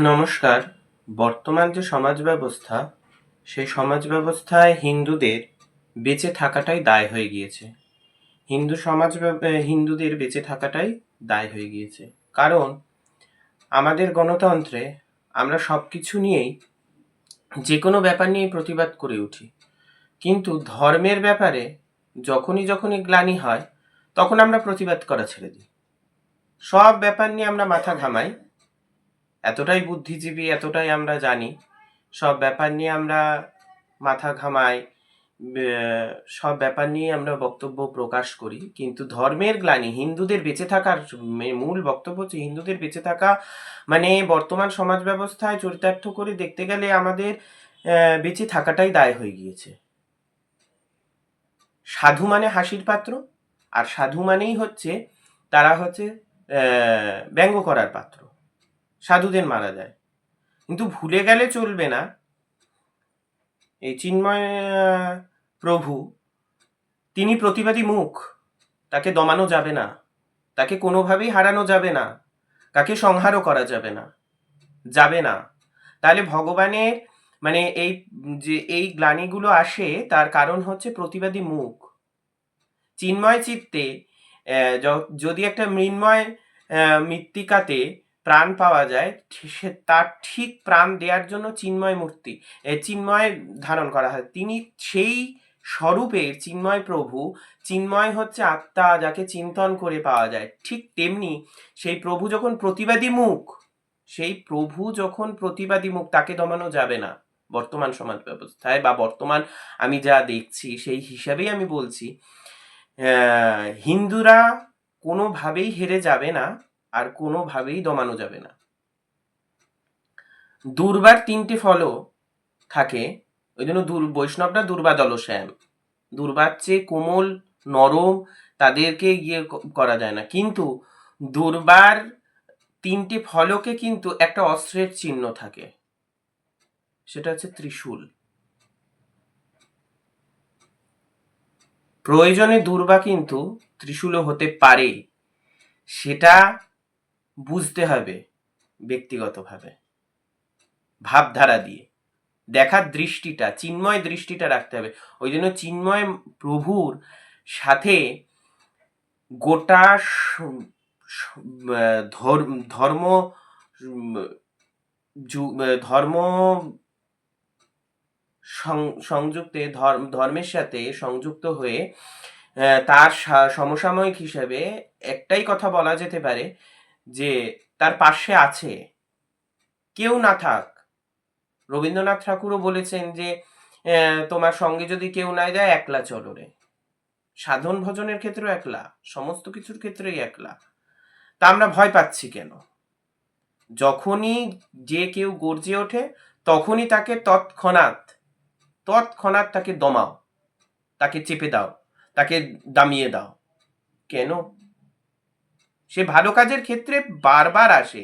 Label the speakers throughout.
Speaker 1: নমস্কার। বর্তমান যে সমাজ ব্যবস্থা, সেই সমাজ ব্যবস্থায় হিন্দুদের বেঁচে থাকাটাই দায় হয়ে গিয়েছে। হিন্দুদের বেঁচে থাকাটাই দায় হয়ে গিয়েছে। কারণ আমাদের গণতন্ত্রে আমরা সবকিছু নিয়েই যে কোনো ব্যাপার নিয়েই প্রতিবাদ করে উঠি। কিন্তু ধর্মের ব্যাপারে যখনই গ্লানি হয়, তখন আমরা প্রতিবাদ করা ছেড়ে দিই। সব ব্যাপার নিয়ে আমরা মাথা ঘামাই। এতটাই বুদ্ধিজীবী, এতটাই আমরা জানি, সব ব্যাপার নিয়ে আমরা মাথা ঘামাই, সব ব্যাপার নিয়ে আমরা বক্তব্য প্রকাশ করি। কিন্তু ধর্মের গ্লানি, হিন্দুদের বেঁচে থাকার মূল বক্তব্য হচ্ছে হিন্দুদের বেঁচে থাকা, মানে বর্তমান সমাজ ব্যবস্থায় চরিতার্থ করে দেখতে গেলে আমাদের বেঁচে থাকাটাই দায় হয়ে গিয়েছে। সাধু মানে হাসির পাত্র, আর সাধু মানেই হচ্ছে তারা হচ্ছে ব্যঙ্গ করার পাত্র। সাধুদের মারা যায়, কিন্তু ভুলে গেলে চলবে না এই চিন্ময় প্রভু, তিনি প্রতিবাদী মুখ। তাকে দমানো যাবে না, তাকে কোনোভাবেই হারানো যাবে না, তাকে সংহারও করা যাবে না। তাহলে ভগবানের মানে এই গ্লানিগুলো আসে, তার কারণ হচ্ছে প্রতিবাদী মুখ। চিন্ময় চিত্তে যদি একটা মৃন্ময় মৃত্তিকাতে প্রাণ পাওয়া যায়, সে তার ঠিক প্রাণ দেওয়ার জন্য চিন্ময় ধারণ করা হয়। তিনি সেই স্বরূপের চিন্ময় প্রভু। চিন্ময় হচ্ছে আত্মা, যাকে চিন্তন করে পাওয়া যায়। ঠিক তেমনি সেই প্রভু যখন প্রতিবাদী মুখ, তাকে দমানো যাবে না। বর্তমান সমাজ ব্যবস্থায় বা বর্তমান আমি যা দেখছি সেই হিসাবেই আমি বলছি, হিন্দুরা কোনোভাবেই হেরে যাবে না, আর কোনোভাবেই দমানো যাবে না। দুর্বার 3টে ফলও থাকে, ওই জন্য বৈষ্ণবরা দুর্বাদলশ্যাম। দুর্বার চেয়ে কোমল, নরম, তাদেরকে করা যায় না। কিন্তু দুর্বার 3টে ফলকে কিন্তু একটা অস্ত্রের চিহ্ন থাকে, সেটা হচ্ছে ত্রিশূল। প্রয়োজনে দুর্বা কিন্তু ত্রিশূলও হতে পারে, সেটা বুঝতে হবে ব্যক্তিগতভাবে, ভাবধারা দিয়ে। দেখার দৃষ্টিটা, চিন্ময় দৃষ্টিটা রাখতে হবে। ওই জন্য চিন্ময় প্রভুর সাথে গোটা ধর্ম ধর্ম ধর্মের সাথে সংযুক্ত হয়ে তার সমসাময়িক হিসেবে একটাই কথা বলা যেতে পারে, যে তার পাশে আছে। কেউ না থাক, রবীন্দ্রনাথ ঠাকুরও বলেছেন যে তোমার সঙ্গে যদি কেউ না যায়, একলা চলো রে। সাধন ভজনের ক্ষেত্রেও একলা, সমস্ত কিছুর ক্ষেত্রেই একলা। তা আমরা ভয় পাচ্ছি কেন? যখনই যে কেউ গর্জে ওঠে, তখনই তাকে তৎক্ষণাৎ তাকে দমাও, তাকে চেপে দাও, তাকে দামিয়ে দাও। কেন? সে ভালো কাজের ক্ষেত্রে বারবার আসে,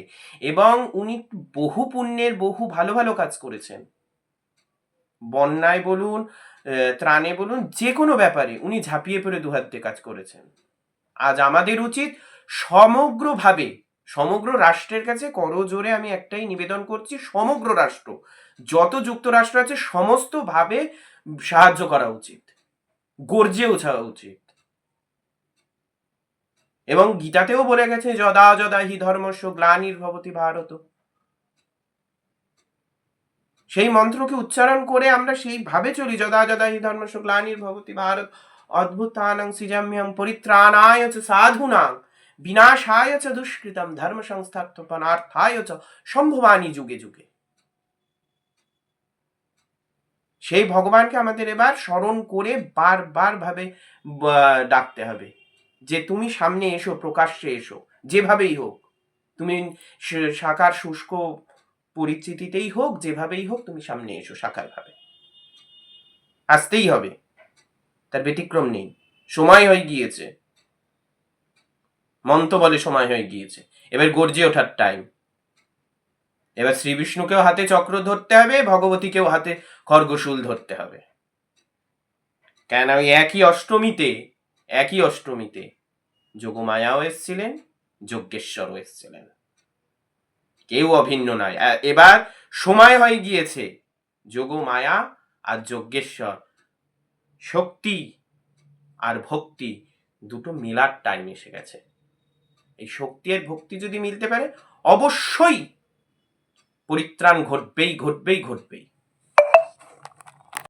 Speaker 1: এবং উনি বহু পুণ্যের বহু ভালো ভালো কাজ করেছেন। বন্যায় বলুন, ত্রাণে বলুন, যে কোনো ব্যাপারে উনি ঝাঁপিয়ে পড়ে দুহাত দিয়ে কাজ করেছেন। আজ আমাদের উচিত সমগ্র রাষ্ট্রের কাছে করজোড়ে আমি একটাই নিবেদন করছি, সমগ্র রাষ্ট্র, যত যুক্তরাষ্ট্র আছে, সমস্ত ভাবে সাহায্য করা উচিত, গর্জে ওঠা উচিত। এবং গীতাতেও বলে গেছে, যদা যদা হি ধর্মস্য গ্লানির্ভবতি ভারত। সেই মন্ত্রকে উচ্চারণ করে আমরা সেইভাবে চলি, যদা যদা হি ধর্মস্য গ্লানির্ভবতি ভারত অদ্ভুতানাং সৃজাম্যহং পরিত্রাণায় চ সাধুনাং বিনাশায় চ দুষ্কৃতম ধর্ম সংস্থাপনার্থায় চ সম্ভবামি যুগে যুগে। সেই ভগবানকে আমাদের এবার স্মরণ করে বারবার ভাবে ডাকতে হবে, যে তুমি সামনে এসো, প্রকাশ্যে এসো, যেভাবেই হোক। তুমি সাকার শুষ্ক পরিচিতিতেই হোক, যেভাবেই হোক, তুমি সামনে এসো, সাকার ভাবে আসতেই হবে, তার ব্যতিক্রম নেই। সময় হয়ে গিয়েছে, মন্ত্র বলে সময় হয়ে গিয়েছে, এবার গর্জে ওঠার টাইম। এবার শ্রী বিষ্ণুকেও হাতে চক্র ধরতে হবে, ভগবতীকেও হাতে খড়গশুল ধরতে হবে। কেন ওই একই অষ্টমীতে যোগমায়াও এসছিলেন, যজ্ঞেশ্বরও এসছিলেন। কেউ অভিন্ন নয়। এবার সময় হয়ে গিয়েছে যোগ মায়া আর যজ্ঞেশ্বর, শক্তি আর ভক্তি দুটো মেলার টাইম এসে গেছে। এই শক্তি আর ভক্তি যদি মিলতে পারে, অবশ্যই পরিত্রাণ ঘটবেই ঘটবেই ঘটবেই।